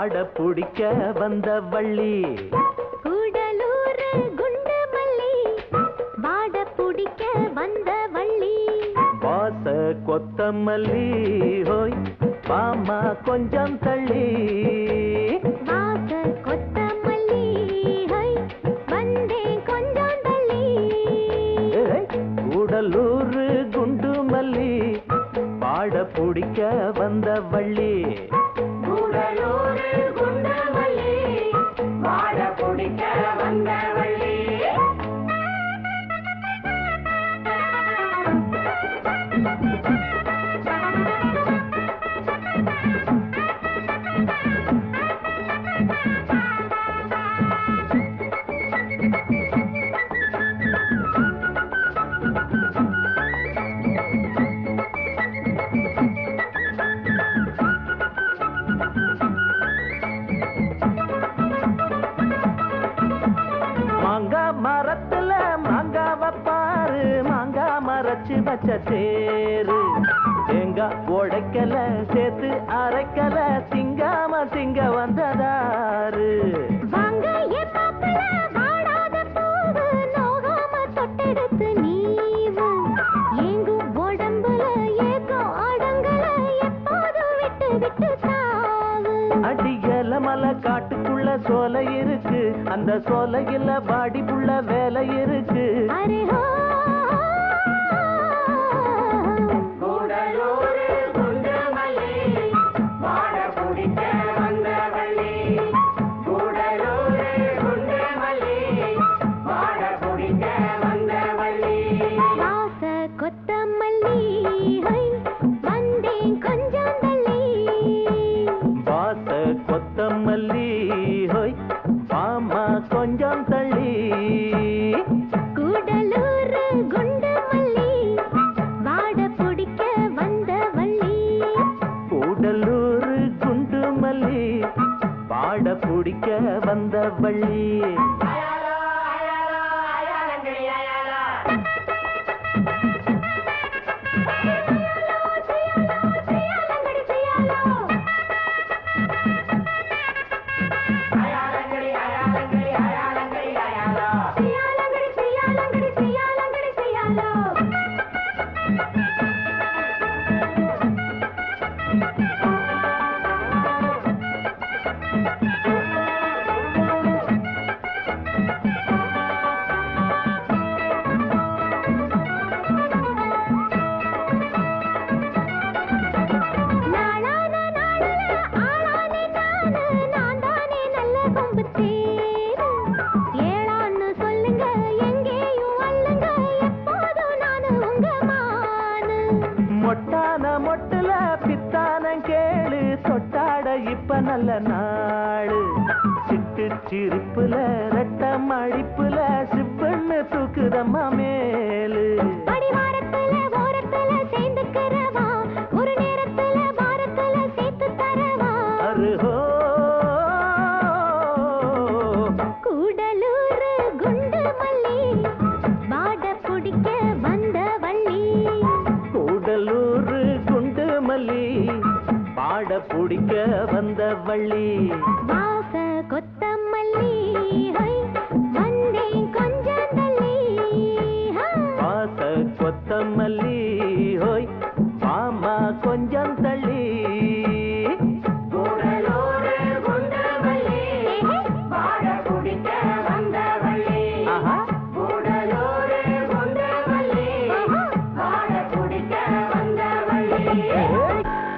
பாட பிடிக்க வந்த வள்ளி கூடலூர் குண்டு மல்லி பாட பிடிக்க வந்த வள்ளி வாச கொத்தமல்லி ஹோய் பாமா கொஞ்சம் தள்ளி வாச கொத்தமல்லி ஹோய் வந்தே கொஞ்சம் தள்ளி கூடலூர் குண்டு மல்லி பாட பிடிக்க வந்த வள்ளி கூடலூர் குண்டு மல்லி பாட பிடிக்க வந்த வள்ளி மரத்துல மாங்காவ பாரு மாங்கா மரச்சு வச்ச தேரு தேங்காய் உடைக்கல சேர்த்து அரைக்கல சிங்காம சிங்க வந்ததாரு வாங்க ஏப்பாப்பல வாடாத பூவு நோகாம தொட்டெடுத்து நீவு எங்கும் உடம்புல ஏக்கம் அடங்கல எப்போதும் விட்டு விட்டு சாவு அடியல மலை காட்டுக்குள்ள சோலை இருக்கு அந்த சோலையில பாடி புள்ள வேலை இருக்கு அரே ஹோ கூடலூர் குண்டு மல்லி பாட பிடிக்க வந்த வள்ளி கூடலூர் குண்டு மல்லி பாட பிடிக்க வந்த வள்ளி வாச கொத்தமல்லி ஹை வந்தேன் கொஞ்சம் தள்ளி வாச கொத்தமல்லி ஹோய் பாமா கொஞ்சம் தள்ளி கூடலூர் குண்டு மல்லி வாட பிடிக்க வந்த வள்ளி கூடலூர் குண்டு மல்லி பாட பிடிக்க வந்த வள்ளி மொட்டான மொட்டுல பித்தானம் கேளு தொட்டாட இப்ப நல்ல நாடு சிட்டு சிரிப்புல ரெட்ட மடிப்புல சிப்பண்ணு தூக்குதம்மா மேலு அடிவாரத்துல ஓரத்துல சேர்ந்துக்கிறவா ஒரு நேரத்துல வாரத்துல சேர்த்து தரவா அருஹோ கூடலூர் குண்டு மல்லி வாட பிடிக்க வந்த வள்ளி கூடலூர் குண்டு மல்லி பாட பிடிக்க வந்த வள்ளி வாச கொத்தமல்லி ஹை வந்தேன் கொஞ்சம் தள்ளி வாச கொத்தமல்லி